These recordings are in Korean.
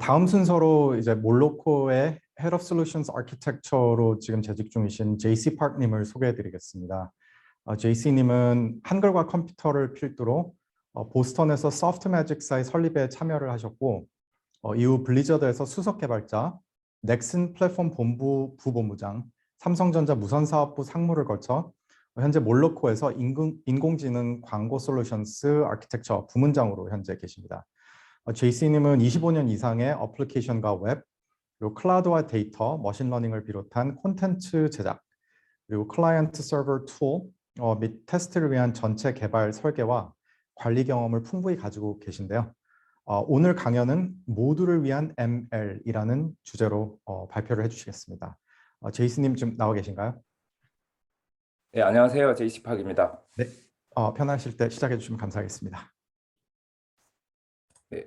다음 순서로 이제 몰로코의 Head of Solutions Architecture로 지금 재직 중이신 JC 파크님을 소개해드리겠습니다. JC님은 한글과 컴퓨터를 필두로 보스턴에서 소프트매직사의 설립에 참여를 하셨고, 이후 블리자드에서 수석 개발자, 넥슨 플랫폼 본부 부본부장, 삼성전자 무선사업부 상무를 거쳐 현재 몰로코에서 인공지능 광고 솔루션스 아키텍처 부문장으로 현재 계십니다. JC님은 25년 이상의 어플리케이션과 웹, 그리고 클라우드와 데이터, 머신러닝을 비롯한 콘텐츠 제작, 그리고 클라이언트 서버 툴 및 테스트를 위한 전체 개발 설계와 관리 경험을 풍부히 가지고 계신데요. 오늘 강연은 모두를 위한 ML이라는 주제로 발표를 해주시겠습니다. 제이스님 좀 나와 계신가요? 네, 안녕하세요. 제이시팍입니다. 네, 편하실 때 시작해 주시면 감사하겠습니다. 네.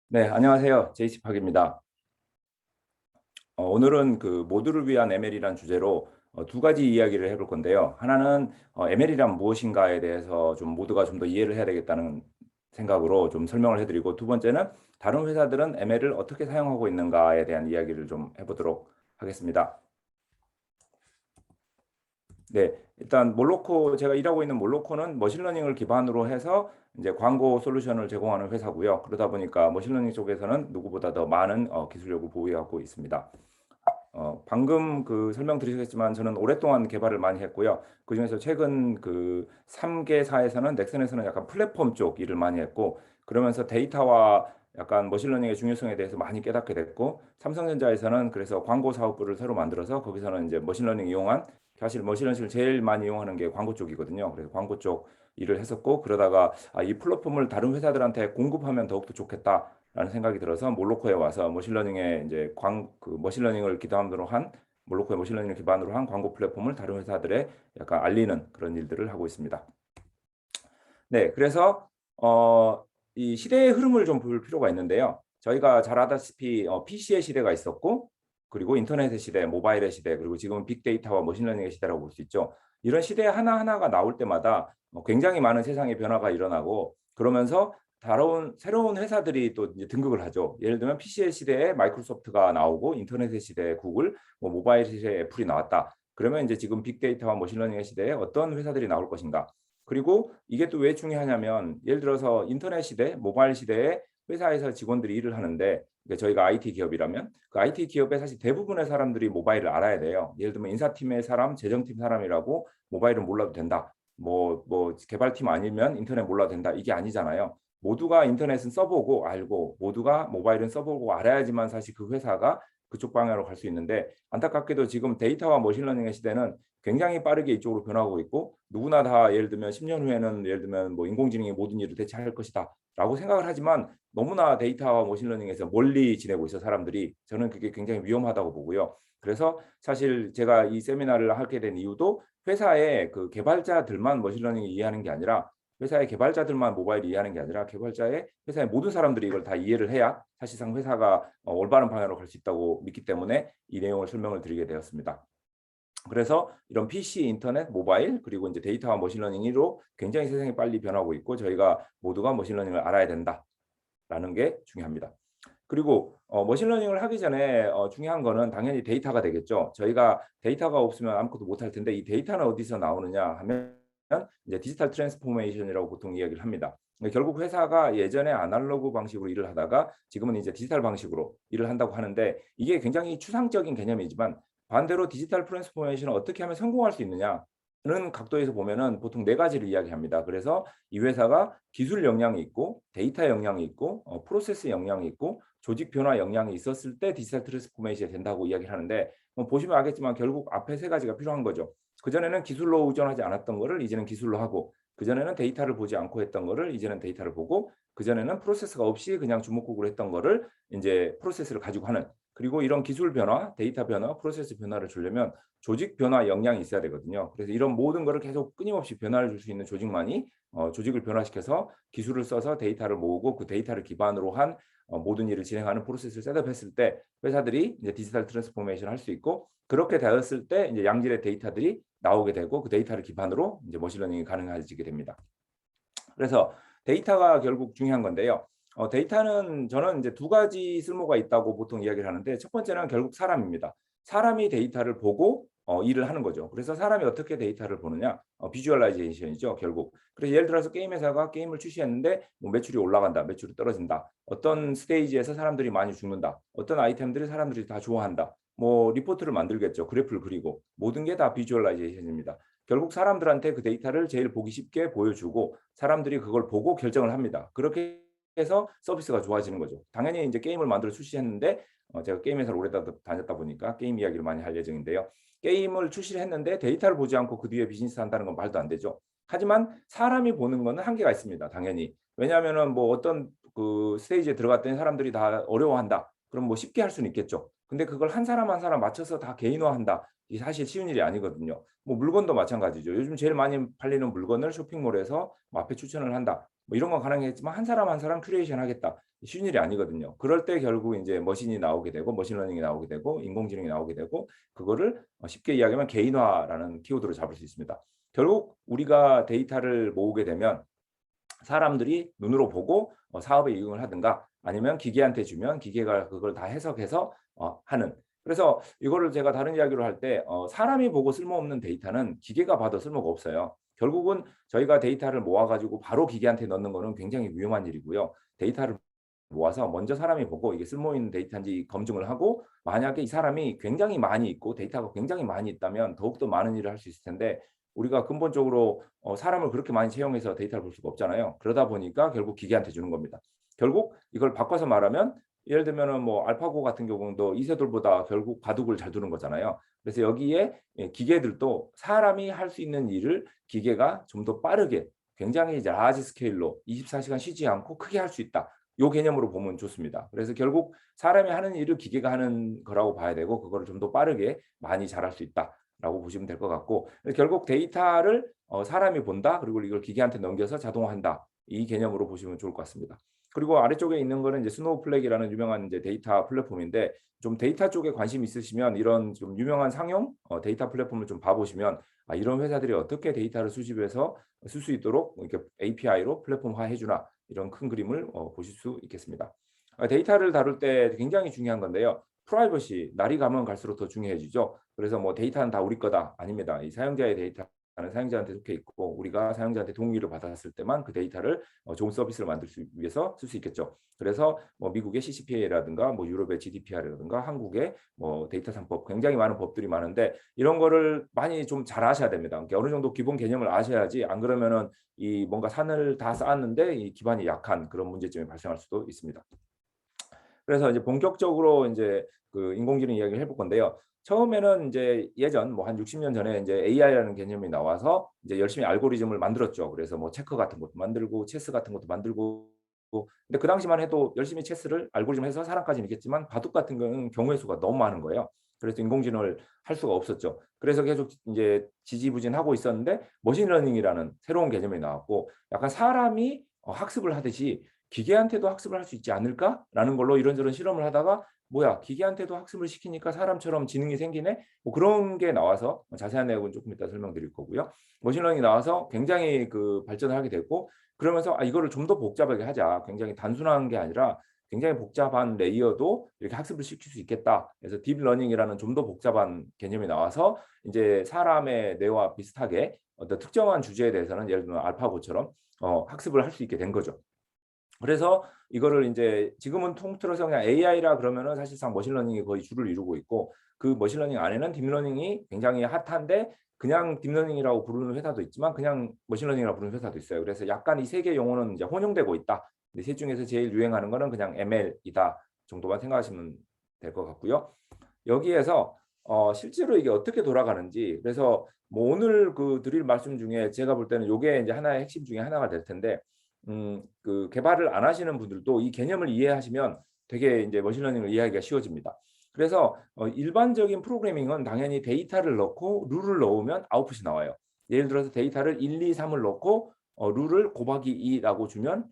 네, 안녕하세요. 제이시팍입니다. 오늘은 그 모두를 위한 ML이라는 주제로 두 가지 이야기를 해볼 건데요. 하나는 ML이란 무엇인가에 대해서 좀 모두가 좀 더 이해를 해야 되겠다는 생각으로 좀 설명을 해드리고, 두 번째는 다른 회사들은 ML을 어떻게 사용하고 있는가에 대한 이야기를 좀 해보도록 하겠습니다. 네, 일단 몰로코, 제가 일하고 있는 몰로코는 머신러닝을 기반으로 해서 이제 광고 솔루션을 제공하는 회사고요. 그러다 보니까 머신러닝 쪽에서는 누구보다 더 많은 기술력을 보유하고 있습니다. 방금 그 설명드리셨지만 저는 오랫동안 개발을 많이 했고요. 그중에서 최근 그 3개사에서는 넥슨에서는 약간 플랫폼 쪽 일을 많이 했고, 그러면서 데이터와 약간 머신러닝의 중요성에 대해서 많이 깨닫게 됐고, 삼성전자에서는 그래서 광고 사업부를 새로 만들어서 거기서는 이제 머신러닝 이용한, 사실 머신러닝을 제일 많이 이용하는 게 광고 쪽이거든요. 그래서 광고 쪽 일을 했었고, 그러다가 이 플랫폼을 다른 회사들한테 공급하면 더욱더 좋겠다 라는 생각이 들어서 몰로코에 와서 머신러닝에 이제 머신러닝을 기반으로 한 몰로코의 머신러닝을 기반으로 한 광고 플랫폼을 다른 회사들에 약간 알리는 그런 일들을 하고 있습니다. 네, 그래서 이 시대의 흐름을 좀 볼 필요가 있는데요. 저희가 잘 아다시피 PC의 시대가 있었고, 그리고 인터넷의 시대, 모바일의 시대, 그리고 지금은 빅데이터와 머신러닝의 시대라고 볼 수 있죠. 이런 시대 하나하나가 나올 때마다 굉장히 많은 세상의 변화가 일어나고, 그러면서 새로운 회사들이 또 이제 등극을 하죠. 예를 들면 PC의 시대에 마이크로소프트가 나오고, 인터넷의 시대에 구글, 모바일 시대에 애플이 나왔다. 그러면 이제 지금 빅데이터와 머신러닝의 시대에 어떤 회사들이 나올 것인가? 그리고 이게 또 왜 중요하냐면, 예를 들어서 인터넷 시대, 모바일 시대에 회사에서 직원들이 일을 하는데, 저희가 IT 기업이라면 그 IT 기업의 사실 대부분의 사람들이 모바일을 알아야 돼요. 예를 들면 인사팀의 사람, 재정팀 사람이라고 모바일은 몰라도 된다. 뭐 개발팀 아니면 인터넷 몰라도 된다. 이게 아니잖아요. 모두가 인터넷은 써보고 알고, 모두가 모바일은 써보고 알아야지만 사실 그 회사가 그쪽 방향으로 갈 수 있는데, 안타깝게도 지금 데이터와 머신러닝의 시대는 굉장히 빠르게 이쪽으로 변하고 있고, 누구나 다 예를 들면 10년 후에는 예를 들면 뭐 인공지능이 모든 일을 대체할 것이다 라고 생각을 하지만, 너무나 데이터와 머신러닝에서 멀리 지내고 있어 사람들이. 저는 그게 굉장히 위험하다고 보고요. 그래서 사실 제가 이 세미나를 하게 된 이유도, 회사의 그 개발자들만 머신러닝을 이해하는 게 아니라, 회사의 개발자들만 모바일을 이해하는 게 아니라, 회사의 모든 사람들이 이걸 다 이해를 해야 사실상 회사가 올바른 방향으로 갈 수 있다고 믿기 때문에 이 내용을 설명을 드리게 되었습니다. 그래서 이런 PC, 인터넷, 모바일, 그리고 이제 데이터와 머신러닝으로 굉장히 세상이 빨리 변하고 있고, 저희가 모두가 머신러닝을 알아야 된다라는 게 중요합니다. 그리고 머신러닝을 하기 전에 중요한 거는 당연히 데이터가 되겠죠. 저희가 데이터가 없으면 아무것도 못할 텐데, 이 데이터는 어디서 나오느냐 하면 이제 디지털 트랜스포메이션이라고 보통 이야기를 합니다. 결국 회사가 예전에 아날로그 방식으로 일을 하다가 지금은 이제 디지털 방식으로 일을 한다고 하는데, 이게 굉장히 추상적인 개념이지만, 반대로 디지털 트랜스포메이션을 어떻게 하면 성공할 수 있느냐는 각도에서 보면은 보통 네 가지를 이야기합니다. 그래서 이 회사가 기술 역량이 있고, 데이터 역량이 있고, 프로세스 역량이 있고, 조직 변화 역량이 있었을 때 디지털 트랜스포메이션이 된다고 이야기를 하는데, 보시면 알겠지만 결국 앞에 세 가지가 필요한 거죠. 그전에는 기술로 의존하지 않았던 거를 이제는 기술로 하고, 그전에는 데이터를 보지 않고 했던 거를 이제는 데이터를 보고, 그전에는 프로세스가 없이 그냥 주먹구구로 했던 거를 이제 프로세스를 가지고 하는, 그리고 이런 기술 변화, 데이터 변화, 프로세스 변화를 주려면 조직 변화 역량이 있어야 되거든요. 그래서 이런 모든 거를 계속 끊임없이 변화를 줄 수 있는 조직만이 조직을 변화시켜서 기술을 써서 데이터를 모으고, 그 데이터를 기반으로 한 모든 일을 진행하는 프로세스를 셋업했을 때 회사들이 이제 디지털 트랜스포메이션을 할 수 있고, 그렇게 되었을 때 이제 양질의 데이터들이 나오게 되고 그 데이터를 기반으로 이제 머신러닝이 가능해지게 됩니다. 그래서 데이터가 결국 중요한 건데요. 데이터는 저는 이제 두 가지 쓸모가 있다고 보통 이야기를 하는데 첫 번째는 결국 사람입니다. 사람이 데이터를 보고 일을 하는 거죠. 그래서 사람이 어떻게 데이터를 보느냐? 비주얼라이제이션이죠, 결국. 그래서 예를 들어서 게임 회사가 게임을 출시했는데 뭐 매출이 올라간다, 매출이 떨어진다. 어떤 스테이지에서 사람들이 많이 죽는다. 어떤 아이템들이 사람들이 다 좋아한다. 뭐 리포트를 만들겠죠. 그래프를 그리고 모든 게 다 비주얼라이제이션입니다. 결국 사람들한테 그 데이터를 제일 보기 쉽게 보여주고 사람들이 그걸 보고 결정을 합니다. 그렇게 해서 서비스가 좋아지는 거죠. 당연히 이제 게임을 만들어 출시했는데 제가 게임 회사를 오래 다녔다 보니까 게임 이야기를 많이 할 예정인데요. 게임을 출시를 했는데 데이터를 보지 않고 그 뒤에 비즈니스 한다는 건 말도 안 되죠. 하지만 사람이 보는 거는 한계가 있습니다. 당연히. 왜냐하면은 뭐 어떤 그 스테이지에 들어갔더니 사람들이 다 어려워한다. 그럼 뭐 쉽게 할 수는 있겠죠. 근데 그걸 한 사람 한 사람 맞춰서 다 개인화한다. 이게 사실 쉬운 일이 아니거든요. 뭐 물건도 마찬가지죠. 요즘 제일 많이 팔리는 물건을 쇼핑몰에서 뭐 앞에 추천을 한다. 뭐 이런 건 가능했지만 한 사람 한 사람 큐레이션 하겠다. 쉬운 일이 아니거든요. 그럴 때 결국 이제 머신이 나오게 되고 머신러닝이 나오게 되고 인공지능이 나오게 되고 그거를 쉽게 이야기하면 개인화라는 키워드로 잡을 수 있습니다. 결국 우리가 데이터를 모으게 되면 사람들이 눈으로 보고 사업에 이용을 하든가 아니면 기계한테 주면 기계가 그걸 다 해석해서 하는. 그래서 이거를 제가 다른 이야기로 할 때 사람이 보고 쓸모없는 데이터는 기계가 봐도 쓸모가 없어요. 결국은 저희가 데이터를 모아 가지고 바로 기계한테 넣는 거는 굉장히 위험한 일이고요. 데이터를 모아서 먼저 사람이 보고 이게 쓸모 있는 데이터인지 검증을 하고 만약에 이 사람이 굉장히 많이 있고 데이터가 굉장히 많이 있다면 더욱더 많은 일을 할 수 있을 텐데 우리가 근본적으로 사람을 그렇게 많이 채용해서 데이터를 볼 수가 없잖아요. 그러다 보니까 결국 기계한테 주는 겁니다. 결국 이걸 바꿔서 말하면 예를 들면은 뭐 알파고 같은 경우도 이세돌보다 결국 바둑을 잘 두는 거잖아요. 그래서 여기에 기계들도 사람이 할 수 있는 일을 기계가 좀 더 빠르게 굉장히 이제 라지 스케일로 24시간 쉬지 않고 크게 할 수 있다. 요 개념으로 보면 좋습니다. 그래서 결국 사람이 하는 일을 기계가 하는 거라고 봐야 되고 그거를 좀 더 빠르게 많이 잘할 수 있다라고 보시면 될 것 같고 결국 데이터를 사람이 본다. 그리고 이걸 기계한테 넘겨서 자동화한다. 이 개념으로 보시면 좋을 것 같습니다. 그리고 아래쪽에 있는 거는 이제 스노우플렉이라는 유명한 이제 데이터 플랫폼인데 좀 데이터 쪽에 관심 있으시면 이런 좀 유명한 상용 데이터 플랫폼을 좀 봐보시면 이런 회사들이 어떻게 데이터를 수집해서 쓸 수 있도록 이렇게 API로 플랫폼화 해주나 이런 큰 그림을 보실 수 있겠습니다. 데이터를 다룰 때 굉장히 중요한 건데요. 프라이버시, 날이 가면 갈수록 더 중요해지죠. 그래서 뭐 데이터는 다 우리 거다. 아닙니다. 이 사용자의 데이터는 사용자한테 속해 있고 우리가 사용자한테 동의를 받았을 때만 그 데이터를 좋은 서비스를 만들 수 위해서 쓸 수 있겠죠. 그래서 뭐 미국의 CCPA라든가 뭐 유럽의 GDPR이라든가 한국의 뭐 데이터 상법 굉장히 많은 법들이 많은데 이런 거를 많이 좀 잘 아셔야 됩니다. 그러니까 어느 정도 기본 개념을 아셔야지 안 그러면은 이 뭔가 산을 다 쌓았는데 이 기반이 약한 그런 문제점이 발생할 수도 있습니다. 그래서 이제 본격적으로 이제 그 인공지능 이야기를 해볼 건데요. 처음에는 이제 예전 뭐 한 60년 전에 이제 AI라는 개념이 나와서 이제 열심히 알고리즘을 만들었죠. 그래서 뭐 체커 같은 것도 만들고 체스 같은 것도 만들고 근데 그 당시만 해도 열심히 체스를 알고리즘 해서 사람까지는 이겼지만 바둑 같은 경우는 경우의 수가 너무 많은 거예요. 그래서 인공지능을 할 수가 없었죠. 그래서 계속 이제 지지부진하고 있었는데 머신러닝이라는 새로운 개념이 나왔고 약간 사람이 학습을 하듯이 '기계한테도 학습을 할 수 있지 않을까?'라는 걸로 이런저런 실험을 하다가 '뭐야 기계한테도 학습을 시키니까 사람처럼 지능이 생기네?' 뭐 그런 게 나와서 자세한 내용은 조금 이따 설명드릴 거고요. 머신러닝이 나와서 굉장히 그 발전을 하게 됐고 그러면서 '아 이거를 좀 더 복잡하게 하자. 굉장히 단순한 게 아니라 굉장히 복잡한 레이어도 이렇게 학습을 시킬 수 있겠다.' 그래서 딥러닝이라는 좀 더 복잡한 개념이 나와서 인제 사람의 뇌와 비슷하게 어떤 특정한 주제에 대해서는 예를 들면 알파고처럼 학습을 할 수 있게 된 거죠. 그래서 이거를 인제 지금은 통틀어서 그냥 AI라 그러면은 사실상 머신러닝이 거의 주를 이루고 있고 그 머신러닝 안에는 딥러닝이 굉장히 핫한데 그냥 딥러닝이라고 부르는 회사도 있지만 그냥 머신러닝이라고 부르는 회사도 있어요. 그래서 약간 이 세 개의 용어는 이제 혼용되고 있다. 근데 셋 중에서 제일 유행하는 거는 그냥 ML이다 정도만 생각하시면 될 것 같고요. 여기에서 실제로 이게 어떻게 돌아가는지 그래서 뭐 오늘 그 드릴 말씀 중에 제가 볼 때는 요게 인제 하나의 핵심 중에 하나가 될 텐데 그 개발을 안 하시는 분들도 이 개념을 이해하시면 되게 인제 머신러닝을 이해하기가 쉬워집니다. 그래서 일반적인 프로그래밍은 당연히 데이터를 넣고 룰을 넣으면 아웃풋이 나와요. 예를 들어서 데이터를 1, 2, 3을 넣고 룰을 곱하기 2라고 주면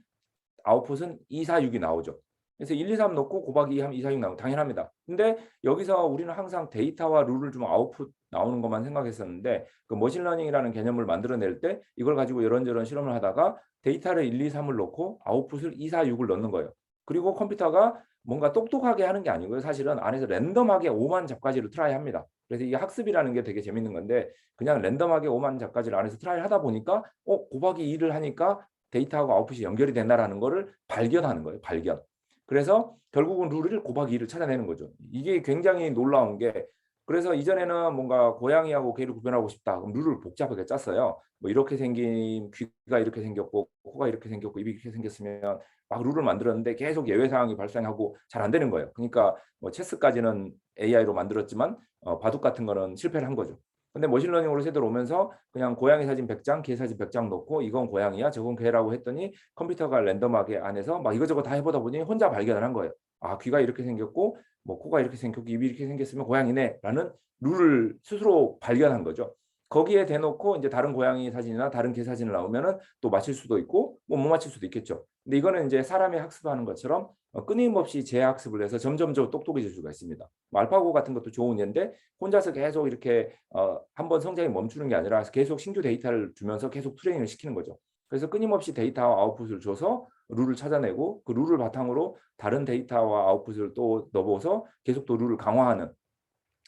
아웃풋은 2, 4, 6이 나오죠. 그래서 1, 2, 3 넣고 곱하기 2 하면 2, 4, 6 나오면 당연합니다. 근데 여기서 우리는 항상 데이터와 룰을 좀 아웃풋 나오는 것만 생각했었는데 그 머신러닝이라는 개념을 만들어낼 때 이걸 가지고 이런저런 실험을 하다가 데이터를 1, 2, 3을 넣고 아웃풋을 2, 4, 6을 넣는 거예요. 그리고 컴퓨터가 뭔가 똑똑하게 하는 게 아니고요. 사실은 안에서 랜덤하게 5만 잡가지를 트라이합니다. 그래서 이게 학습이라는 게 되게 재밌는 건데 그냥 랜덤하게 5만 잡가지를 안에서 트라이를 하다 보니까 곱하기 2를 하니까 데이터하고 아웃풋이 연결이 된다라는 거를 발견하는 거예요. 발견. 그래서 결국은 룰을 곱하기 2를 찾아내는 거죠. 이게 굉장히 놀라운 게 그래서 이전에는 뭔가 고양이하고 개를 구별하고 싶다. 그럼 룰을 복잡하게 짰어요. 뭐 이렇게 생긴 귀가 이렇게 생겼고 코가 이렇게 생겼고 입이 이렇게 생겼으면 막 룰을 만들었는데 계속 예외 상황이 발생하고 잘 안 되는 거예요. 그러니까 뭐 체스까지는 AI로 만들었지만 바둑 같은 거는 실패를 한 거죠. 근데 머신러닝으로 새들 오면서 그냥 고양이 사진 100장, 개 사진 100장 넣고 이건 고양이야, 저건 개라고 했더니 컴퓨터가 랜덤하게 안에서 막 이것저것 다 해보다 보니 혼자 발견을 한 거예요. 아, 귀가 이렇게 생겼고 뭐 코가 이렇게 생겼고 입이 이렇게 생겼으면 고양이네라는 룰을 스스로 발견한 거죠. 거기에 대놓고 이제 다른 고양이 사진이나 다른 개 사진을 나오면은 또 맞힐 수도 있고 뭐 못 맞힐 수도 있겠죠. 근데 이거는 이제 사람이 학습하는 것처럼 끊임없이 재학습을 해서 점점 더 똑똑해질 수가 있습니다. 뭐 알파고 같은 것도 좋은 예인데 혼자서 계속 이렇게 한번 성장이 멈추는 게 아니라 계속 신규 데이터를 주면서 계속 트레이닝을 시키는 거죠. 그래서 끊임없이 데이터와 아웃풋을 줘서 룰을 찾아내고 그 룰을 바탕으로 다른 데이터와 아웃풋을 또 넣어서 계속 또 룰을 강화하는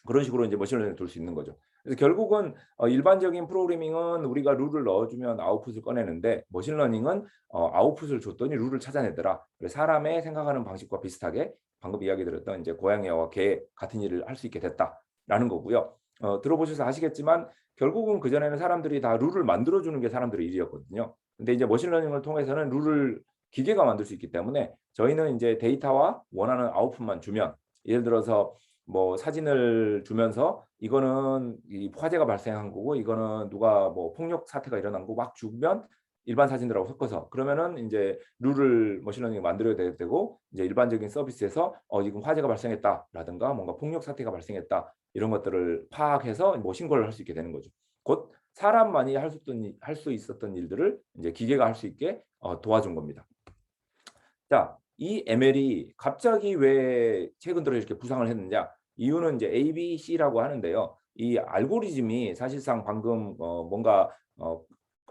그런 식으로 이제 머신러닝을 돌 수 있는 거죠. 그래서 결국은 일반적인 프로그래밍은 우리가 룰을 넣어주면 아웃풋을 꺼내는데 머신러닝은 아웃풋을 줬더니 룰을 찾아내더라. 그래서 사람의 생각하는 방식과 비슷하게 방금 이야기 드렸던 이제 고양이와 개 같은 일을 할 수 있게 됐다라는 거고요. 들어보셔서 아시겠지만 결국은 그전에는 사람들이 다 룰을 만들어주는 게 사람들의 일이었거든요. 근데 이제 머신러닝을 통해서는 룰을 기계가 만들 수 있기 때문에 저희는 이제 데이터와 원하는 아웃풋만 주면 예를 들어서 뭐 사진을 주면서 이거는 이 화재가 발생한 거고 이거는 누가 뭐 폭력 사태가 일어난 거 막 주면 일반 사진들하고 섞어서 그러면은 인제 룰을 머신러닝이 만들어야 되고 이제 일반적인 서비스에서 지금 화재가 발생했다라든가 뭔가 폭력 사태가 발생했다 이런 것들을 파악해서 뭐 신고를 할 수 있게 되는 거죠. 곧 사람만이 할 수 있었던 일들을 인제 기계가 할 수 있게 도와준 겁니다. 자, 이 ML이 갑자기 왜 최근 들어 이렇게 부상을 했느냐? 이유는 이제 ABC라고 하는데요. 이 알고리즘이 사실상 방금 뭔가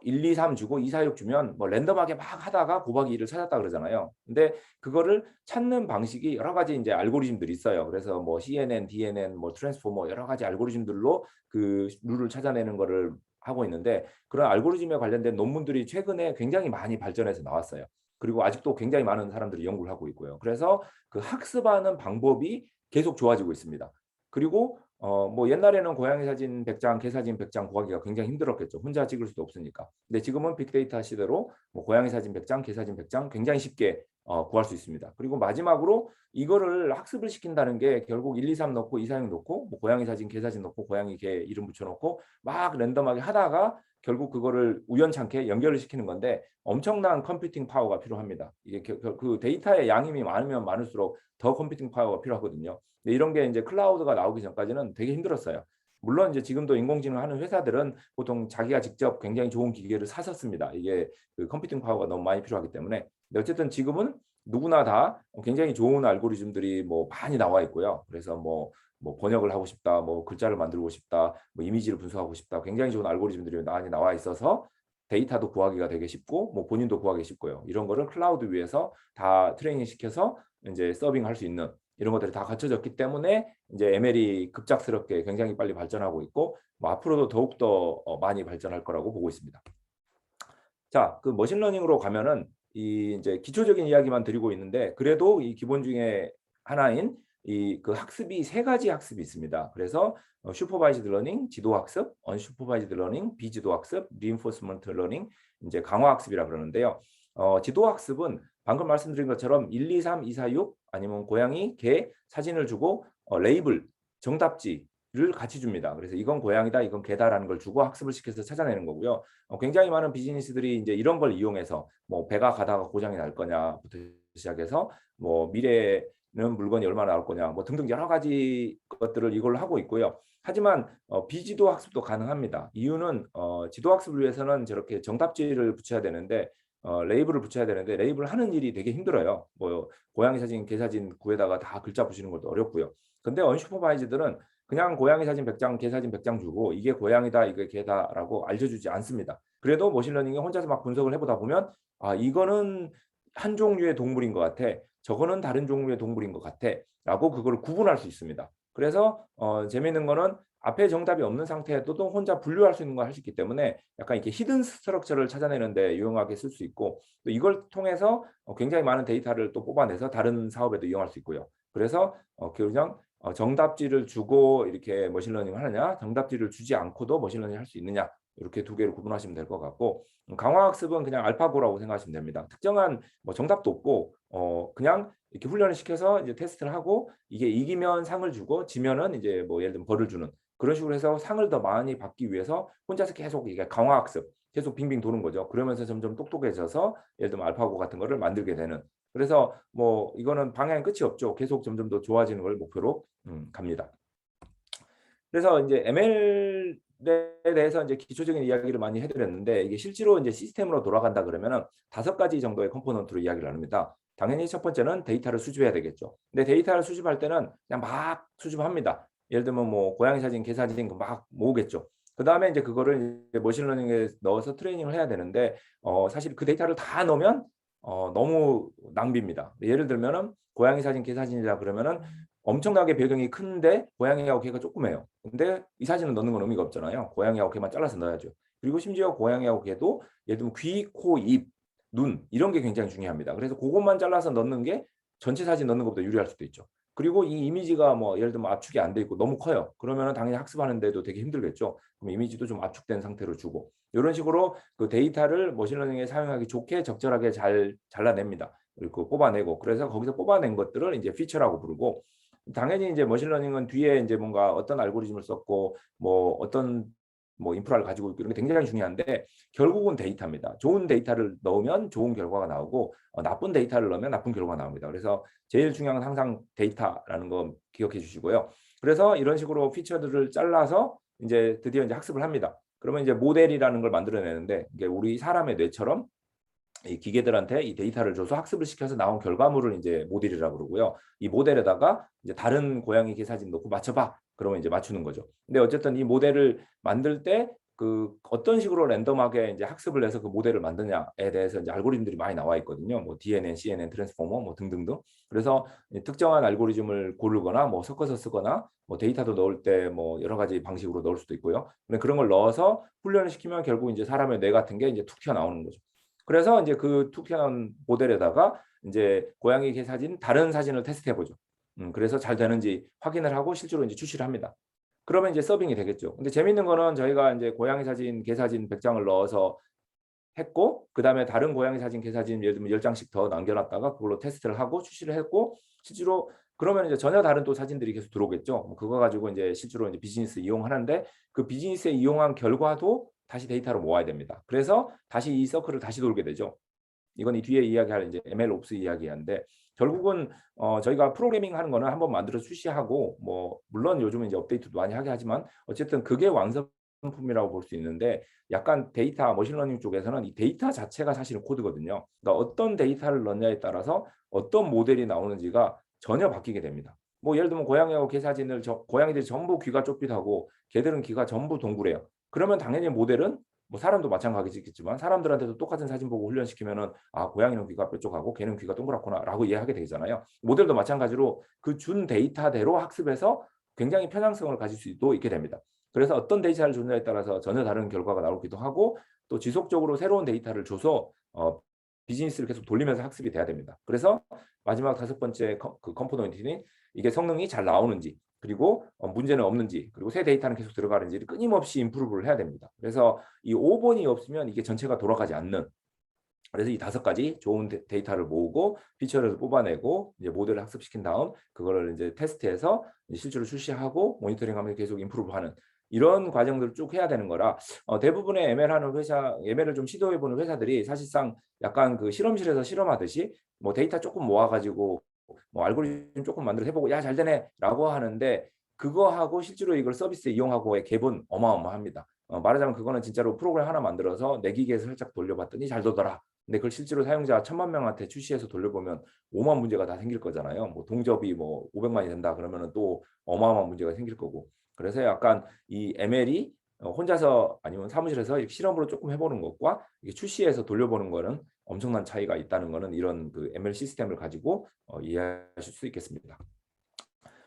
1, 2, 3 주고 2, 4, 6 주면 뭐 랜덤하게 막 하다가 곱하기 2를 찾았다 그러잖아요. 근데 그거를 찾는 방식이 여러 가지 이제 알고리즘들이 있어요. 그래서 뭐 CNN, DNN, 뭐 트랜스포머 여러 가지 알고리즘들로 그 룰을 찾아내는 거를 하고 있는데 그런 알고리즘에 관련된 논문들이 최근에 굉장히 많이 발전해서 나왔어요. 그리고 아직도 굉장히 많은 사람들이 연구를 하고 있고요. 그래서 그 학습하는 방법이 계속 좋아지고 있습니다. 그리고 뭐 옛날에는 고양이 사진 100장, 개 사진 100장 구하기가 굉장히 힘들었겠죠. 혼자 찍을 수도 없으니까. 근데 지금은 빅데이터 시대로 뭐 고양이 사진 100장, 개 사진 100장 굉장히 쉽게 구할 수 있습니다. 그리고 마지막으로 이거를 학습을 시킨다는 게 결국 1, 2, 3 넣고 2, 4, 6 넣고 뭐 고양이 사진, 개 사진 넣고 고양이 개 이름 붙여 놓고 막 랜덤하게 하다가 결국 그거를 우연찮게 연결을 시키는 건데 엄청난 컴퓨팅 파워가 필요합니다. 이게 그 데이터의 양이 많으면 많을수록 더 컴퓨팅 파워가 필요하거든요. 근데 이런 게 이제 클라우드가 나오기 전까지는 되게 힘들었어요. 물론 이제 지금도 인공지능 하는 회사들은 보통 자기가 직접 굉장히 좋은 기계를 사셨습니다. 이게 그 컴퓨팅 파워가 너무 많이 필요하기 때문에. 근데 어쨌든 지금은 누구나 다 굉장히 좋은 알고리즘들이 뭐 많이 나와 있고요. 그래서 뭐 번역을 하고 싶다, 뭐 글자를 만들고 싶다, 뭐 이미지를 분석하고 싶다. 굉장히 좋은 알고리즘들이 많이 나와 있어서 데이터도 구하기가 되게 쉽고 뭐 본인도 구하기 쉽고요. 이런 거를 클라우드 위에서 다 트레이닝 시켜서 이제 서빙할 수 있는 이런 것들이 다 갖춰졌기 때문에 이제 ML이 급작스럽게 굉장히 빨리 발전하고 있고 뭐 앞으로도 더욱더 많이 발전할 거라고 보고 있습니다. 자, 그 머신러닝으로 가면은 이 이제 기초적인 이야기만 드리고 있는데 그래도 이 기본 중에 하나인 이 그 학습이 세 가지 학습이 있습니다. 그래서 슈퍼바이즈드 러닝, 지도 학습, 언슈퍼바이즈드 러닝, 비지도 학습, 리인포스먼트 러닝, 이제 강화 학습이라 그러는데요. 지도 학습은 방금 말씀드린 것처럼 1, 2, 3, 2, 4, 6 아니면 고양이, 개 사진을 주고 레이블, 정답지를 같이 줍니다. 그래서 이건 고양이다, 이건 개다라는 걸 주고 학습을 시켜서 찾아내는 거고요. 굉장히 많은 비즈니스들이 이제 이런 걸 이용해서 뭐 배가 가다가 고장이 날 거냐부터 시작해서 뭐 미래는 물건이 얼마나 나올 거냐 뭐 등등 여러 가지 것들을 이걸로 하고 있고요. 하지만 비지도 학습도 가능합니다. 이유는 지도 학습을 위해서는 저렇게 정답지를 붙여야 되는데 레이블을 붙여야 되는데 레이블 하는 일이 되게 힘들어요. 뭐 고양이 사진, 개 사진 구에다가 다 글자 붙이는 것도 어렵고요. 근데 언슈퍼바이즈들은 그냥 고양이 사진 100장, 개 사진 100장 주고 이게 고양이다, 이게 개다라고 알려주지 않습니다. 그래도 머신러닝이 혼자서 막 분석을 해보다 보면 이거는 한 종류의 동물인 것 같아. 저거는 다른 종류의 동물인 것 같아. 라고 그걸 구분할 수 있습니다. 그래서 재미있는 거는 앞에 정답이 없는 상태에도 혼자 분류할 수 있는 걸 할 수 있기 때문에 약간 이렇게 히든 스트럭처를 찾아내는데 유용하게 쓸 수 있고, 또 이걸 통해서 굉장히 많은 데이터를 또 뽑아내서 다른 사업에도 이용할 수 있고요. 그래서 그냥 정답지를 주고 이렇게 머신러닝을 하느냐, 정답지를 주지 않고도 머신러닝을 할 수 있느냐, 이렇게 두 개를 구분하시면 될 것 같고, 강화학습은 그냥 알파고라고 생각하시면 됩니다. 특정한 뭐 정답도 없고 그냥 이렇게 훈련을 시켜서 이제 테스트를 하고 이게 이기면 상을 주고 지면은 이제 뭐 예를 들면 벌을 주는 그런 식으로 해서 상을 더 많이 받기 위해서 혼자서 계속 이게 강화학습 계속 빙빙 도는 거죠. 그러면서 점점 똑똑해져서 예를 들면 알파고 같은 거를 만들게 되는. 그래서 뭐 이거는 방향 끝이 없죠. 계속 점점 더 좋아지는 걸 목표로 갑니다. 그래서 이제 ML에 대해서 이제 기초적인 이야기를 많이 해드렸는데 이게 실제로 이제 시스템으로 돌아간다 그러면은 5가지 정도의 컴포넌트로 이야기를 나눕니다. 당연히 첫 번째는 데이터를 수집해야 되겠죠. 근데 데이터를 수집할 때는 그냥 막 수집합니다. 예를 들면 뭐 고양이 사진, 개 사진 막 모으겠죠. 그 다음에 이제 그거를 이제 머신러닝에 넣어서 트레이닝을 해야 되는데 사실 그 데이터를 다 넣으면 너무 낭비입니다. 예를 들면은 고양이 사진, 개 사진이라 그러면은 엄청나게 배경이 큰데 고양이하고 개가 조그매요. 근데 이 사진을 넣는 건 의미가 없잖아요. 고양이하고 개만 잘라서 넣어야죠. 그리고 심지어 고양이하고 개도 예를 들면 귀, 코, 입, 눈 이런 게 굉장히 중요합니다. 그래서 그것만 잘라서 넣는 게 전체 사진 넣는 것보다 유리할 수도 있죠. 그리고 이 이미지가 뭐 예를 들면 압축이 안 돼 있고 너무 커요. 그러면은 당연히 학습하는데도 되게 힘들겠죠. 그럼 이미지도 좀 압축된 상태로 주고 이런 식으로 그 데이터를 머신러닝에 사용하기 좋게 적절하게 잘 잘라냅니다. 그리고 뽑아내고 그래서 거기서 뽑아낸 것들을 이제 피처라고 부르고 당연히 이제 머신러닝은 뒤에 이제 뭔가 어떤 알고리즘을 썼고 뭐 어떤 뭐 인프라를 가지고 있고 이런 게 굉장히 중요한데 결국은 데이터입니다. 좋은 데이터를 넣으면 좋은 결과가 나오고 나쁜 데이터를 넣으면 나쁜 결과가 나옵니다. 그래서 제일 중요한 건 항상 데이터라는 거 기억해 주시고요. 그래서 이런 식으로 피처들을 잘라서 이제 드디어 이제 학습을 합니다. 그러면 이제 모델이라는 걸 만들어내는데 이게 우리 사람의 뇌처럼 이 기계들한테 이 데이터를 줘서 학습을 시켜서 나온 결과물을 이제 모델이라고 그러고요. 이 모델에다가 이제 다른 고양이 개 사진 넣고 맞춰봐. 그러면 이제 맞추는 거죠. 근데 어쨌든 이 모델을 만들 때 그 어떤 식으로 랜덤하게 이제 학습을 해서 그 모델을 만드냐에 대해서 이제 알고리즘들이 많이 나와 있거든요. 뭐 DNN, CNN, 트랜스포머 뭐 등등등. 그래서 특정한 알고리즘을 고르거나 뭐 섞어서 쓰거나 뭐 데이터도 넣을 때 뭐 여러 가지 방식으로 넣을 수도 있고요. 그런 걸 넣어서 훈련을 시키면 결국 이제 사람의 뇌 같은 게 이제 툭 튀어나오는 거죠. 그래서 이제 그 툭 튀어나온 모델에다가 이제 고양이 개 사진 다른 사진을 테스트해 보죠. 그래서 잘 되는지 확인을 하고 실제로 이제 출시를 합니다. 그러면 이제 서빙이 되겠죠. 근데 재밌는 거는 저희가 이제 고양이 사진, 개 사진 100장을 넣어서 했고 그다음에 다른 고양이 사진, 개 사진 예를 들면 10장씩 더 남겨 놨다가 그걸로 테스트를 하고 출시를 했고 실제로 그러면 이제 전혀 다른 또 사진들이 계속 들어오겠죠. 그거 가지고 이제 실제로 이제 비즈니스 이용하는데 그 비즈니스에 이용한 결과도 다시 데이터로 모아야 됩니다. 그래서 다시 이 서클을 다시 돌게 되죠. 이건 이 뒤에 이야기할 이제 ML 옵스 이야기인데 결국은 저희가 프로그래밍 하는 거는 한번 만들어 출시하고 뭐 물론 요즘은 이제 업데이트도 많이 하게 하지만 어쨌든 그게 완성품이라고 볼 수 있는데 약간 데이터 머신러닝 쪽에서는 이 데이터 자체가 사실은 코드거든요. 그러니까 어떤 데이터를 넣냐에 따라서 어떤 모델이 나오는지가 전혀 바뀌게 됩니다. 뭐 예를 들면 고양이하고 개 사진을 고양이들이 전부 귀가 좁빗하고 개들은 귀가 전부 동그래요. 그러면 당연히 모델은 뭐 사람도 마찬가지겠지만 사람들한테도 똑같은 사진 보고 훈련시키면은 고양이는 귀가 뾰족하고 개는 귀가 동그랗구나라고 이해하게 되잖아요. 모델도 마찬가지로 그 준 데이터대로 학습해서 굉장히 편향성을 가질 수도 있게 됩니다. 그래서 어떤 데이터를 주느냐에 따라서 전혀 다른 결과가 나오기도 하고 또 지속적으로 새로운 데이터를 줘서 비즈니스를 계속 돌리면서 학습이 돼야 됩니다. 그래서 마지막 5번째 그 컴포넌트는 이게 성능이 잘 나오는지 그리고 문제는 없는지 그리고 새 데이터는 계속 들어가는지를 끊임없이 임프루브를 해야 됩니다. 그래서 이 5번이 없으면 이게 전체가 돌아가지 않는 그래서 이 5가지 좋은 데이터를 모으고 피처를 뽑아내고 이제 모델을 학습시킨 다음 그거를 이제 테스트해서 이제 실제로 출시하고 모니터링하면서 계속 임프루브하는 이런 과정들을 쭉 해야 되는 거라 대부분의 ML 하는 회사, ML을 좀 시도해보는 회사들이 사실상 약간 그 실험실에서 실험하듯이 뭐 데이터 조금 모아가지고 뭐 알고리즘 조금 만들어 해보고 야 잘 되네라고 하는데 그거하고 실제로 이걸 서비스에 이용하고의 갭은 어마어마합니다. 말하자면 그거는 진짜로 프로그램 하나 만들어서 내 기계에서 살짝 돌려봤더니 잘 돌더라. 근데 그걸 실제로 사용자 1,000만 명한테 출시해서 돌려보면 오만 문제가 다 생길 거잖아요. 뭐 동접이 뭐 500만이 된다 그러면은 또 어마어마한 문제가 생길 거고. 그래서 약간 이 ML이 혼자서 아니면 사무실에서 이렇게 실험으로 조금 해보는 것과 이게 출시해서 돌려보는 거는 엄청난 차이가 있다는 거는 이런 그 ML 시스템을 가지고 이해하실 수 있겠습니다.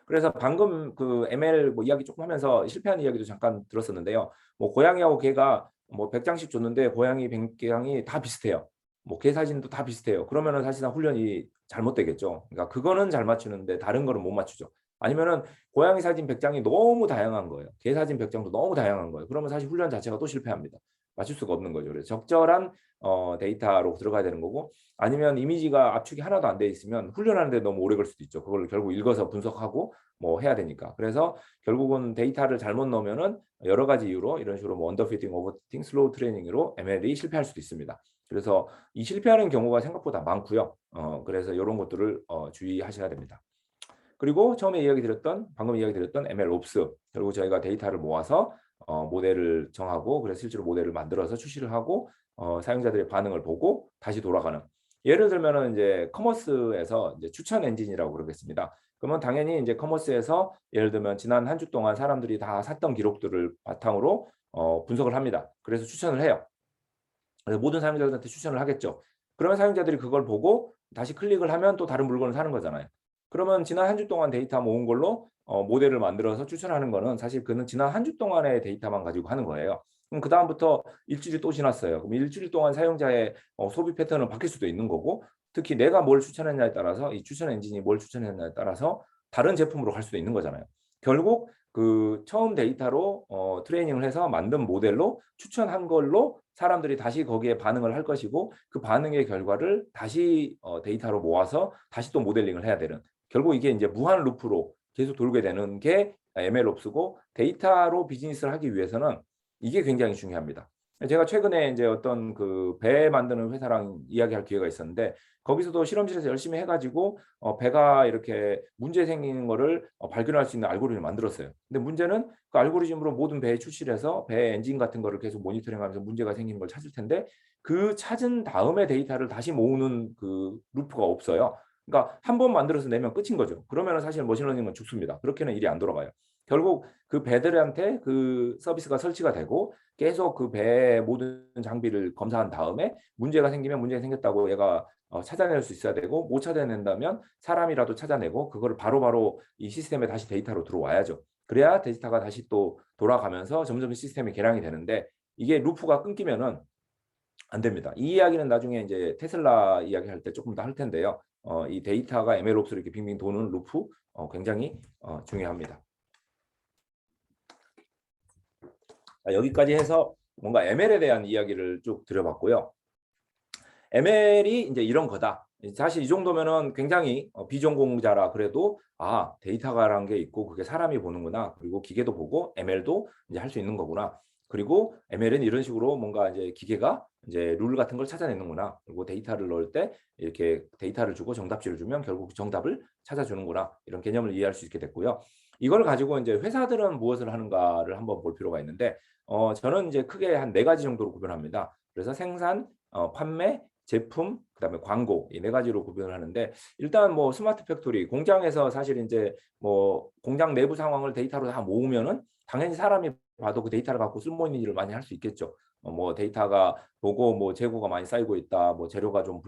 그래서 방금 그 ML 뭐 이야기 조금 하면서 실패한 이야기도 잠깐 들었었는데요. 뭐 고양이하고 개가 뭐 100장씩 줬는데 고양이 100장이 다 비슷해요. 뭐 개 사진도 다 비슷해요. 그러면은 사실상 훈련이 잘못되겠죠. 그러니까 그거는 잘 맞추는데 다른 거는 못 맞추죠. 아니면은 고양이 사진 100장이 너무 다양한 거예요. 개 사진 100장도 너무 다양한 거예요. 그러면 사실 훈련 자체가 또 실패합니다. 맞출 수가 없는 거죠. 그래서 적절한 데이터로 들어가야 되는 거고, 아니면 이미지가 압축이 하나도 안 돼 있으면 훈련하는 데 너무 오래 걸 수도 있죠. 그걸 결국 읽어서 분석하고 뭐 해야 되니까. 그래서 결국은 데이터를 잘못 넣으면은 여러 가지 이유로 이런 식으로 뭐 언더피팅, 오버피팅, 슬로우 트레이닝으로 ML이 실패할 수도 있습니다. 그래서 이 실패하는 경우가 생각보다 많고요. 그래서 이런 것들을 주의하셔야 됩니다. 그리고 처음에 방금 이야기 드렸던 ML 옵스, 결국 저희가 데이터를 모아서 모델을 정하고, 그래서 실제로 모델을 만들어서 출시를 하고 사용자들의 반응을 보고 다시 돌아가는. 예를 들면은 이제 커머스에서 이제 추천 엔진이라고 그러겠습니다. 그러면 당연히 이제 커머스에서 예를 들면 지난 한 주 동안 사람들이 다 샀던 기록들을 바탕으로 분석을 합니다. 그래서 추천을 해요. 그래서 모든 사용자들한테 추천을 하겠죠. 그러면 사용자들이 그걸 보고 다시 클릭을 하면 또 다른 물건을 사는 거잖아요. 그러면 지난 한 주 동안 데이터 모은 걸로 모델을 만들어서 추천하는 거는 사실 그는 지난 한 주 동안의 데이터만 가지고 하는 거예요. 그럼 그다음부터 일주일이 또 지났어요. 그럼 일주일 동안 사용자의 소비 패턴은 바뀔 수도 있는 거고, 특히 내가 뭘 추천했냐에 따라서, 이 추천 엔진이 뭘 추천했냐에 따라서 다른 제품으로 갈 수도 있는 거잖아요. 결국 그 처음 데이터로 트레이닝을 해서 만든 모델로 추천한 걸로 사람들이 다시 거기에 반응을 할 것이고, 그 반응의 결과를 다시 데이터로 모아서 다시 또 모델링을 해야 되는, 결국 이게 이제 무한 루프로 계속 돌게 되는 게 MLOps고, 데이터로 비즈니스를 하기 위해서는 이게 굉장히 중요합니다. 제가 최근에 이제 어떤 그 배 만드는 회사랑 이야기할 기회가 있었는데, 거기서도 실험실에서 열심히 해가지고 배가 이렇게 문제 생기는 거를 발견할 수 있는 알고리즘을 만들었어요. 근데 문제는 그 알고리즘으로 모든 배에 출시를 해서 배 엔진 같은 거를 계속 모니터링하면서 문제가 생기는 걸 찾을 텐데, 그 찾은 다음에 데이터를 다시 모으는 그 루프가 없어요. 그러니까 한 번 만들어서 내면 끝인 거죠. 그러면은 사실 머신러닝은 죽습니다. 그렇게는 일이 안 돌아가요. 결국 그 배들한테 그 서비스가 설치가 되고 계속 그 배의 모든 장비를 검사한 다음에 문제가 생기면 문제가 생겼다고 얘가 찾아낼 수 있어야 되고, 못 찾아낸다면 사람이라도 찾아내고 그거를 바로바로 이 시스템에 다시 데이터로 들어와야죠. 그래야 데이터가 다시 또 돌아가면서 점점 시스템이 개량이 되는데, 이게 루프가 끊기면은 안 됩니다. 이 이야기는 나중에 이제 테슬라 이야기할 때 조금 더 할 텐데요. 이 데이터가 MLOps로 이렇게 빙빙 도는 루프 굉장히 중요합니다. 여기까지 해서 뭔가 ML에 대한 이야기를 쭉 드려봤고요. ML이 이제 이런 거다. 사실 이 정도면은 굉장히 비전공자라 그래도 데이터가라는 게 있고 그게 사람이 보는구나. 그리고 기계도 보고 ML도 이제 할 수 있는 거구나. 그리고 ML은 이런 식으로 뭔가 이제 기계가 이제 룰 같은 걸 찾아내는구나. 그리고 데이터를 넣을 때 이렇게 데이터를 주고 정답지를 주면 결국 정답을 찾아주는구나. 이런 개념을 이해할 수 있게 됐고요. 이걸 가지고 이제 회사들은 무엇을 하는가를 한번 볼 필요가 있는데, 저는 이제 크게 한 4가지 정도로 구별합니다. 그래서 생산, 판매, 제품, 그다음에 광고, 이 4가지로 구별을 하는데, 일단 뭐 스마트 팩토리, 공장에서 사실 이제 뭐 공장 내부 상황을 데이터로 다 모으면은 당연히 사람이 봐도 그 데이터를 갖고 쓸모 있는 일을 많이 할 수 있겠죠. 뭐 데이터가 보고 뭐 재고가 많이 쌓이고 있다, 뭐 재료가 좀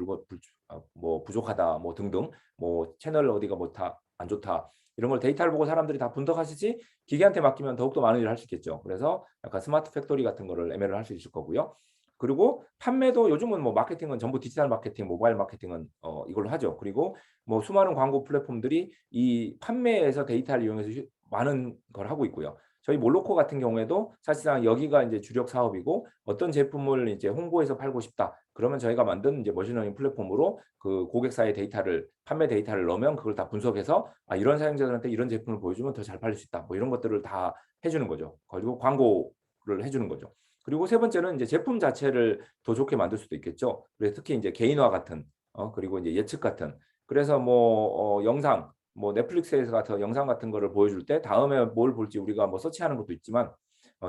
뭐 부족하다, 뭐 등등, 뭐 채널 어디가 뭐 다 안 좋다, 이런 걸 데이터를 보고 사람들이 다 분석하시지 기계한테 맡기면 더욱더 많은 일을 할 수 있겠죠. 그래서 약간 스마트 팩토리 같은 거를 ML을 할 수 있을 거고요. 그리고 판매도 요즘은 뭐 마케팅은 전부 디지털 마케팅, 모바일 마케팅은 이걸로 하죠. 그리고 뭐 수많은 광고 플랫폼들이 이 판매에서 데이터를 이용해서 많은 걸 하고 있고요. 저희 몰로코 같은 경우에도 사실상 여기가 이제 주력 사업이고, 어떤 제품을 이제 홍보해서 팔고 싶다. 그러면 저희가 만든 이제 머신러닝 플랫폼으로 그 고객사의 데이터를, 판매 데이터를 넣으면 그걸 다 분석해서 이런 사용자들한테 이런 제품을 보여주면 더 잘 팔릴 수 있다. 뭐 이런 것들을 다 해주는 거죠. 그리고 광고를 해주는 거죠. 그리고 세 번째는 이제 제품 자체를 더 좋게 만들 수도 있겠죠. 그래서 특히 이제 개인화 같은, 그리고 이제 예측 같은. 그래서 뭐 영상, 뭐 넷플릭스에서 같은 영상 같은 거를 보여줄 때 다음에 뭘 볼지 우리가 뭐 서치하는 것도 있지만,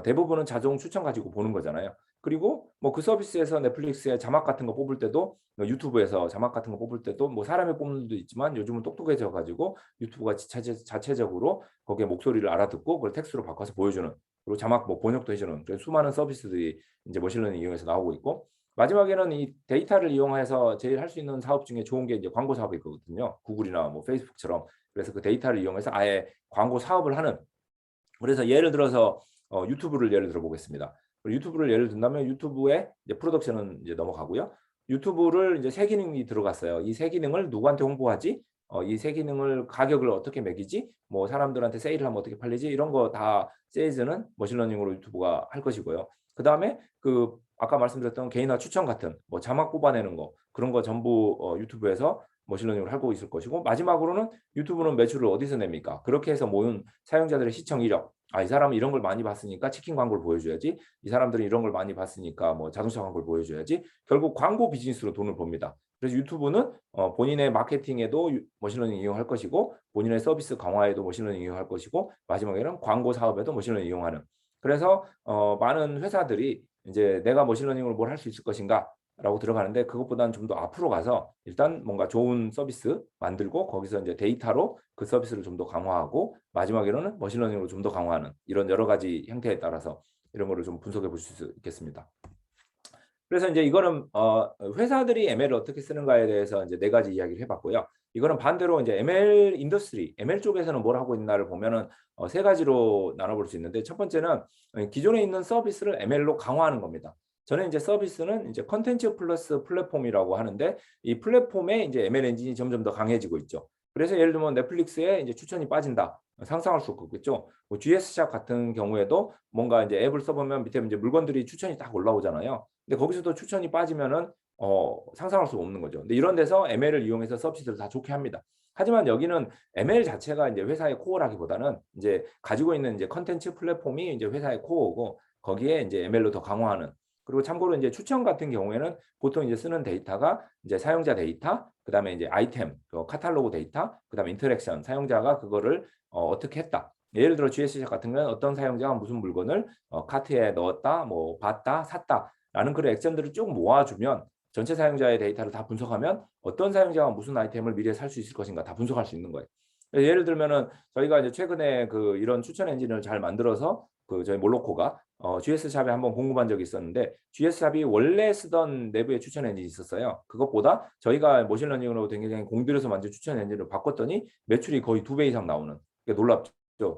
대부분은 자동 추천 가지고 보는 거잖아요. 그리고 뭐 그 서비스에서 넷플릭스에 자막 같은 거 뽑을 때도 유튜브에서 자막 같은 거 뽑을 때도 뭐 사람이 뽑는 것도 있지만 요즘은 똑똑해져 가지고 유튜브가 자체적으로 거기에 목소리를 알아듣고 그걸 텍스트로 바꿔서 보여주는, 그리고 자막 뭐 번역도 해주는 그런 수많은 서비스들이 이제 머신러닝 이용해서 나오고 있고, 마지막에는 이 데이터를 이용해서 제일 할 수 있는 사업 중에 좋은 게 이제 광고 사업이 있거든요. 구글이나 뭐 페이스북처럼. 그래서 그 데이터를 이용해서 아예 광고 사업을 하는, 그래서 예를 들어서 유튜브를 예를 들어 보겠습니다. 유튜브를 예를 든다면 유튜브에 이제 프로덕션은 이제 넘어가고요. 유튜브를 이제 세 기능이 들어갔어요. 이 세 기능을 누구한테 홍보하지? 이 세 기능을 가격을 어떻게 매기지? 뭐 사람들한테 세일을 하면 어떻게 팔리지? 이런 거 다 세일즈는 머신러닝으로 유튜브가 할 것이고요. 그다음에 그 아까 말씀드렸던 개인화 추천 같은 뭐 자막 뽑아내는 거, 그런 거 전부 유튜브에서 머신러닝을 하고 있을 것이고, 마지막으로는 유튜브는 매출을 어디서 냅니까? 그렇게 해서 모은 사용자들의 시청 이력. 이 사람은 이런 걸 많이 봤으니까 치킨 광고를 보여줘야지. 이 사람들은 이런 걸 많이 봤으니까 뭐 자동차 광고를 보여줘야지. 결국 광고 비즈니스로 돈을 법니다. 그래서 유튜브는 본인의 마케팅에도 머신러닝 이용할 것이고, 본인의 서비스 강화에도 머신러닝 이용할 것이고, 마지막에는 광고 사업에도 머신러닝 이용하는. 그래서 많은 회사들이 이제 내가 머신러닝으로 뭘 할 수 있을 것인가 라고 들어가는데, 그것보다는 좀 더 앞으로 가서 일단 뭔가 좋은 서비스 만들고 거기서 이제 데이터로 그 서비스를 좀 더 강화하고, 마지막에는 머신러닝으로 좀 더 강화하는, 이런 여러 가지 형태에 따라서 이런 거를 좀 분석해 보실 수 있겠습니다. 그래서 이제 이거는 회사들이 ML을 어떻게 쓰는가에 대해서 이제 네 가지 이야기를 해봤고요. 이거는 반대로 이제 ML 인더스트리, ML 쪽에서는 뭘 하고 있나를 보면은 세 가지로 나눠볼 수 있는데, 첫 번째는 기존에 있는 서비스를 ML로 강화하는 겁니다. 저는 이제 서비스는 이제 컨텐츠 플러스 플랫폼이라고 하는데, 이 플랫폼에 이제 ML 엔진이 점점 더 강해지고 있죠. 그래서 예를 들면 넷플릭스에 이제 추천이 빠진다. 상상할 수 없겠죠. 뭐 GS샵 같은 경우에도 뭔가 이제 앱을 써보면 밑에 이제 물건들이 추천이 딱 올라오잖아요. 근데 거기서도 추천이 빠지면은 상상할 수 없는 거죠. 근데 이런 데서 ML을 이용해서 서비스를 다 좋게 합니다. 하지만 여기는 ML 자체가 이제 회사의 코어라기보다는 이제 가지고 있는 이제 컨텐츠 플랫폼이 이제 회사의 코어고, 거기에 이제 ML로 더 강화하는. 그리고 참고로 이제 추천 같은 경우에는 보통 이제 쓰는 데이터가 이제 사용자 데이터, 그다음에 이제 아이템, 카탈로그 데이터, 그다음에 인터랙션, 사용자가 그거를 어떻게 했다. 예를 들어 GS샵 같은 경우는 어떤 사용자가 무슨 물건을 카트에 넣었다, 뭐 봤다, 샀다 라는 그런 액션들을 쭉 모아주면, 전체 사용자의 데이터를 다 분석하면 어떤 사용자가 무슨 아이템을 미래에 살 수 있을 것인가 다 분석할 수 있는 거예요. 예를 들면은 저희가 이제 최근에 그 이런 추천 엔진을 잘 만들어서 그 저희 몰로코가 GS샵에 한번 공급한 적이 있었는데, GS샵이 원래 쓰던 내부의 추천 엔진이 있었어요. 그것보다 저희가 머신러닝으로 굉장히 공들여서 만든 추천 엔진을 바꿨더니 매출이 거의 2배 이상 나오는, 놀랍죠.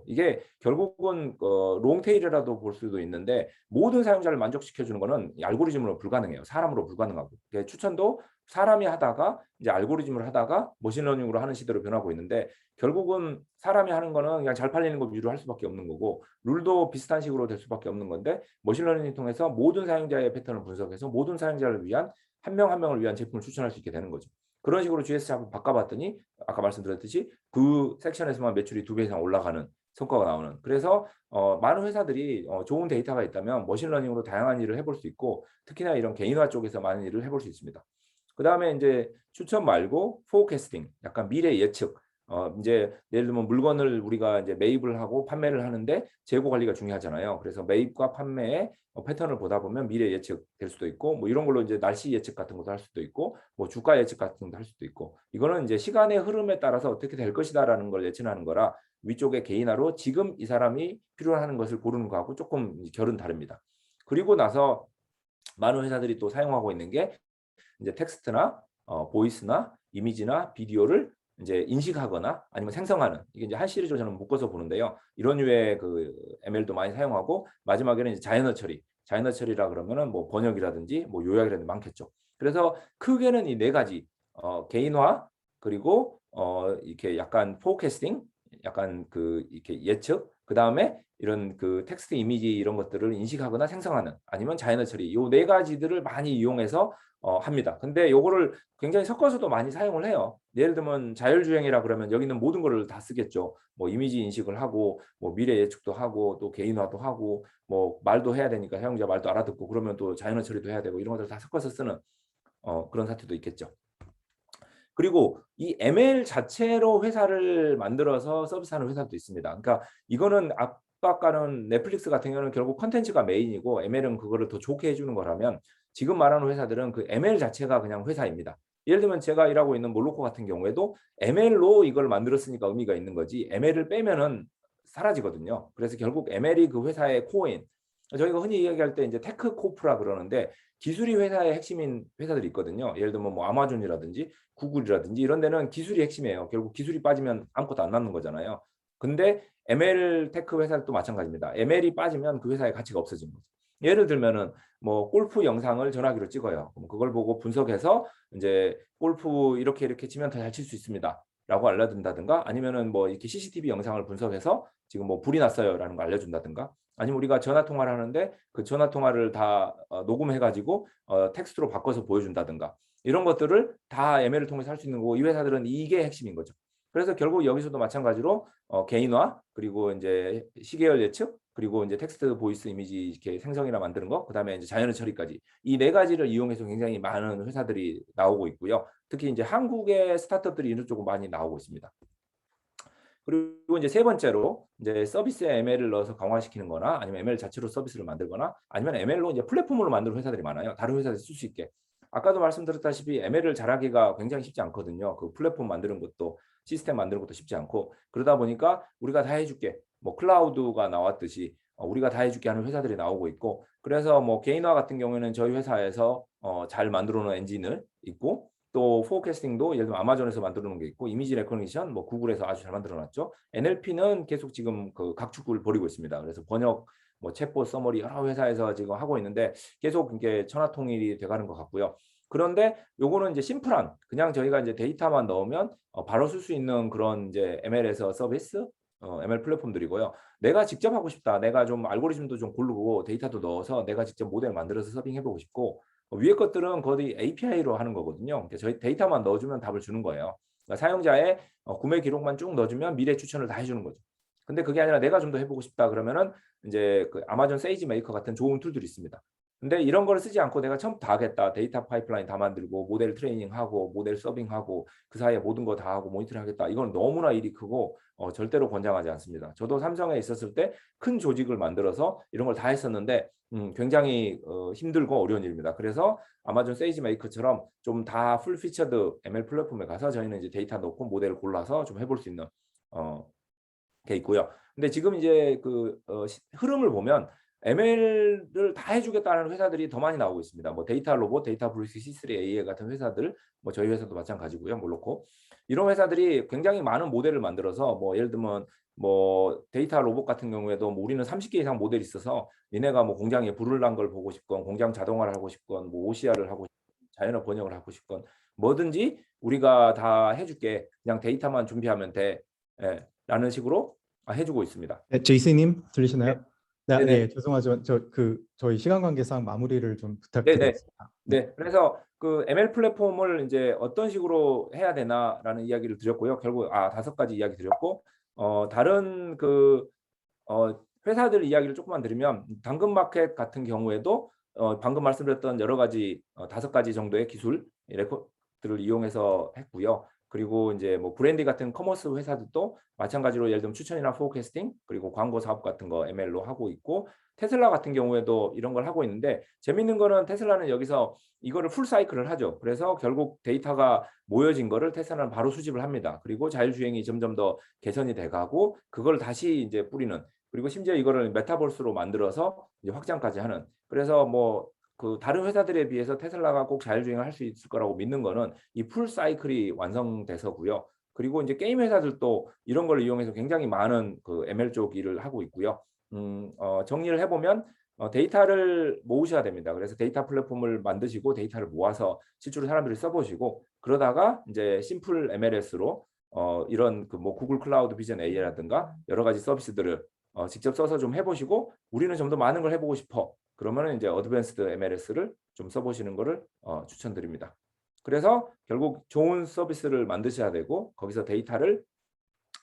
이게 결국은 롱테일이라도 볼 수도 있는데, 모든 사용자를 만족시켜주는 거는 알고리즘으로 불가능해요. 사람으로 불가능하고. 추천도 사람이 하다가 이제 알고리즘을 하다가 머신러닝으로 하는 시대로 변하고 있는데, 결국은 사람이 하는 거는 그냥 잘 팔리는 거 위주로 할 수밖에 없는 거고, 룰도 비슷한 식으로 될 수밖에 없는 건데, 머신러닝을 통해서 모든 사용자의 패턴을 분석해서 모든 사용자를 위한 한 명 한 명을 위한 제품을 추천할 수 있게 되는 거죠. 그런 식으로 GS샵을 바꿔봤더니 아까 말씀드렸듯이 그 섹션에서만 매출이 2배 이상 올라가는 성과가 나오는. 그래서 많은 회사들이 좋은 데이터가 있다면 머신러닝으로 다양한 일을 해볼 수 있고, 특히나 이런 개인화 쪽에서 많은 일을 해볼 수 있습니다. 그다음에 이제 추천 말고 포캐스팅, 약간 미래 예측. 이제 예를 들면 물건을 우리가 이제 매입을 하고 판매를 하는데 재고 관리가 중요하잖아요. 그래서 매입과 판매의 패턴을 보다 보면 미래 예측 될 수도 있고, 뭐 이런 걸로 이제 날씨 예측 같은 것도 할 수도 있고, 뭐 주가 예측 같은 것도 할 수도 있고, 이거는 이제 시간의 흐름에 따라서 어떻게 될 것이다라는 걸 예측하는 거라, 위쪽의 개인화로 지금 이 사람이 필요하는 것을 고르는 거하고 조금 결은 다릅니다. 그리고 나서 많은 회사들이 또 사용하고 있는 게 이제 텍스트나 보이스나 이미지나 비디오를 이제 인식하거나 아니면 생성하는, 이게 이제 한 시리즈로 저는 묶어서 보는데요. 이런 류의 그 ML도 많이 사용하고, 마지막에는 이제 자연어 처리. 자연어 처리라 그러면은 뭐 번역이라든지 뭐 요약이라든지 많겠죠. 그래서 크게는 이 네 가지, 개인화, 그리고 이렇게 약간 포캐스팅, 약간 그 이렇게 예측, 그다음에 이런 그 텍스트 이미지 이런 것들을 인식하거나 생성하는, 아니면 자연어 처리, 요 네 가지들을 많이 이용해서 합니다. 근데 요거를 굉장히 섞어서도 많이 사용을 해요. 예를 들면 자율주행이라 그러면 여기 있는 모든 거를 다 쓰겠죠. 뭐 이미지 인식을 하고, 뭐 미래 예측도 하고, 또 개인화도 하고, 뭐 말도 해야 되니까 사용자 말도 알아듣고, 그러면 또 자연어 처리도 해야 되고, 이런 것들 다 섞어서 쓰는 그런 사태도 있겠죠. 그리고 이 ML 자체로 회사를 만들어서 서비스하는 회사도 있습니다. 그러니까 이거는 아까는 넷플릭스 같은 경우는 결국 콘텐츠가 메인이고 ML은 그거를 더 좋게 해주는 거라면 지금 말하는 회사들은 그 ML 자체가 그냥 회사입니다. 예를 들면 제가 일하고 있는 몰로코 같은 경우에도 ML로 이걸 만들었으니까 의미가 있는 거지 ML을 빼면은 사라지거든요. 그래서 결국 ML이 그 회사의 코어인 저희가 흔히 이야기할 때 이제 테크코프라 그러는데 기술이 회사의 핵심인 회사들이 있거든요. 예를 들면 뭐 아마존이라든지 구글이라든지 이런 데는 기술이 핵심이에요. 결국 기술이 빠지면 아무것도 안 남는 거잖아요. 근데 ML 테크 회사도 마찬가지입니다. ML이 빠지면 그 회사의 가치가 없어진 거죠. 예를 들면은 뭐 골프 영상을 전화기로 찍어요. 그럼 그걸 보고 분석해서 이제 골프 이렇게 치면 더 잘 칠 수 있습니다라고 알려준다든가 아니면은 뭐 이렇게 CCTV 영상을 분석해서 지금 뭐 불이 났어요라는 거 알려준다든가 아니면 우리가 전화 통화를 하는데 그 전화 통화를 다 녹음해 가지고 텍스트로 바꿔서 보여준다든가 이런 것들을 다 ML을 통해서 할 수 있는 거고 이 회사들은 이게 핵심인 거죠. 그래서 결국 여기서도 마찬가지로 개인화 그리고 이제 시계열 예측 그리고 이제 텍스트 보이스 이미지 이렇게 생성이나 만드는 거 그다음에 이제 자연어 처리까지 이 네 가지를 이용해서 굉장히 많은 회사들이 나오고 있고요. 특히 이제 한국의 스타트업들이 이런 쪽으로 많이 나오고 있습니다. 그리고 이제 세 번째로 이제 서비스에 ML을 넣어서 강화시키는 거나 아니면 ML 자체로 서비스를 만들거나 아니면 ML로 이제 플랫폼으로 만드는 회사들이 많아요. 다른 회사에서 쓸 수 있게. 아까도 말씀드렸다시피 ML을 잘하기가 굉장히 쉽지 않거든요. 그 플랫폼 만드는 것도 시스템 만드는 것도 쉽지 않고 그러다 보니까 우리가 다 해줄게. 뭐 클라우드가 나왔듯이 우리가 다 해줄게 하는 회사들이 나오고 있고 그래서 뭐 개인화 같은 경우에는 저희 회사에서 잘 만들어 놓은 엔진을 있고 또 포캐스팅도 예를 들면 아마존에서 만들어 놓은 게 있고 이미지 레코니션 뭐 구글에서 아주 잘 만들어 놨죠. NLP는 계속 지금 그 각축을 벌이고 있습니다. 그래서 번역 뭐 챗봇 서머리 여러 회사에서 지금 하고 있는데 계속 이게 천하통일이 돼 가는 것 같고요. 그런데 요거는 이제 심플한 그냥 저희가 이제 데이터만 넣으면 바로 쓸 수 있는 그런 이제 ML에서 서비스 ML 플랫폼들이고요. 내가 직접 하고 싶다. 내가 좀 알고리즘도 좀 고르고 데이터도 넣어서 내가 직접 모델 만들어서 서빙해 보고 싶고 위에 것들은 거의 API로 하는 거거든요. 그러니까 저희 데이터만 넣어주면 답을 주는 거예요. 그러니까 사용자의 구매 기록만 쭉 넣어주면 미래 추천을 다 해주는 거죠. 근데 그게 아니라 내가 좀 더 해보고 싶다 그러면은 이제 그 아마존 세이지 메이커 같은 좋은 툴들이 있습니다. 근데 이런 거를 쓰지 않고 내가 처음부터 다 하겠다. 데이터 파이프라인 다 만들고 모델 트레이닝하고 모델 서빙하고 그 사이에 모든 거 다 하고 모니터링 하겠다. 이건 너무나 일이 크고 절대로 권장하지 않습니다. 저도 삼성에 있었을 때 큰 조직을 만들어서 이런 걸 다 했었는데 굉장히 힘들고 어려운 일입니다. 그래서 아마존 세이지 메이커처럼 좀 다 풀 피처드 ML 플랫폼에 가서 저희는 이제 데이터 넣고 모델을 골라서 좀 해볼 수 있는 게 있고요. 근데 지금 이제 그 흐름을 보면 ML을 다 해주겠다는 회사들이 더 많이 나오고 있습니다. 뭐 데이터 로봇, 데이터 브릭스, C3AI 같은 회사들, 뭐 저희 회사도 마찬가지고요. 몰로코 이런 회사들이 굉장히 많은 모델을 만들어서 뭐 예를 들면 뭐 데이터 로봇 같은 경우에도 뭐 우리는 30개 이상 모델이 있어서 니네가 뭐 공장에 불을 난 걸 보고 싶건 공장 자동화를 하고 싶건 뭐 OCR을 하고 싶건 자연어 번역을 하고 싶건 뭐든지 우리가 다 해줄게. 그냥 데이터만 준비하면 돼. 예, 라는 식으로 해주고 있습니다. 네, 제이씨님 들리시나요? 네, 네, 네네. 네, 죄송하지만 저희 시간 관계상 마무리를 좀 네네. 부탁드리겠습니다. 네. 네. 그래서 그 ML 플랫폼을 이제 어떤 식으로 해야 되나라는 이야기를 드렸고요. 결국 5가지 이야기 드렸고 다른 그 회사들 이야기를 조금만 드리면 당근마켓 같은 경우에도 방금 말씀드렸던 여러 가지 5가지 정도의 기술 레코드를 이용해서 했고요. 그리고 이제 뭐 브랜디 같은 커머스 회사들도 마찬가지로 예를 들면 추천이나 포캐스팅 그리고 광고 사업 같은 거 ML로 하고 있고 테슬라 같은 경우에도 이런 걸 하고 있는데 재밌는 거는 테슬라는 여기서 이거를 풀 사이클을 하죠. 그래서 결국 데이터가 모여진 거를 테슬라는 바로 수집을 합니다. 그리고 자율주행이 점점 더 개선이 돼 가고 그걸 다시 이제 뿌리는 그리고 심지어 이거를 메타버스로 만들어서 이제 확장까지 하는 그래서 뭐 그 다른 회사들에 비해서 테슬라가 꼭 자율주행을 할 수 있을 거라고 믿는 거는 이 풀 사이클이 완성돼서고요. 그리고 이제 게임 회사들도 이런 걸 이용해서 굉장히 많은 그 ML 쪽 일을 하고 있고요. 정리를 해 보면 데이터를 모으셔야 됩니다. 그래서 데이터 플랫폼을 만드시고 데이터를 모아서 실제로 사람들이 써 보시고 그러다가 이제 심플 MLS로 이런 그 뭐 구글 클라우드 비전 AI라든가 여러 가지 서비스들을 직접 써서 좀 해 보시고 우리는 좀 더 많은 걸 해 보고 싶어. 그러면은 이제 어드밴스드 MLS를 좀 써 보시는 거를 추천드립니다. 그래서 결국 좋은 서비스를 만드셔야 되고 거기서 데이터를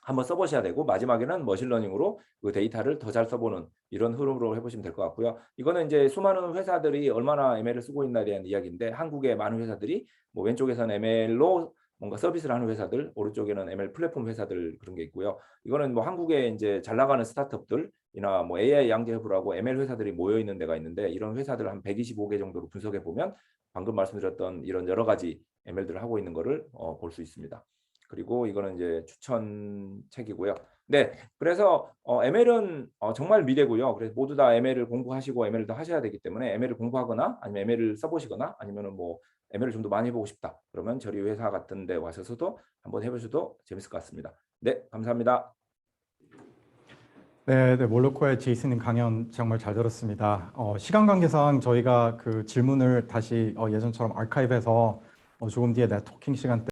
한번 써 보셔야 되고 마지막에는 머신러닝으로 그 데이터를 더 잘 써 보는 이런 흐름으로 해 보시면 될 것 같고요. 이거는 이제 수많은 회사들이 얼마나 ML을 쓰고 있나에 대한 이야기인데 한국의 많은 회사들이 뭐 왼쪽에서는 ML로 뭔가 서비스를 하는 회사들, 오른쪽에는 ML 플랫폼 회사들 그런 게 있고요. 이거는 뭐 한국에 이제 잘 나가는 스타트업들이나 뭐 AI 양재부라고 ML 회사들이 모여 있는 데가 있는데 이런 회사들 한 125개 정도로 분석해 보면 방금 말씀드렸던 이런 여러 가지 ML들을 하고 있는 거를 볼 수 있습니다. 그리고 이거는 이제 추천 책이고요. 네, 그래서 ML은 정말 미래고요. 그래서 모두 다 ML을 공부하시고 ML을 다 하셔야 되기 때문에 ML을 공부하거나 아니면 ML을 써보시거나 아니면은 뭐 ML을 좀 더 많이 해보고 싶다. 그러면 저희 회사 같은 데 와셔서도 한번 해보셔도 재밌을 것 같습니다. 네, 감사합니다. 네, 몰로코의 제이슨님 강연 정말 잘 들었습니다. 시간 관계상 저희가 그 질문을 다시 예전처럼 아카이브해서 조금 뒤에 네트워킹 시간 때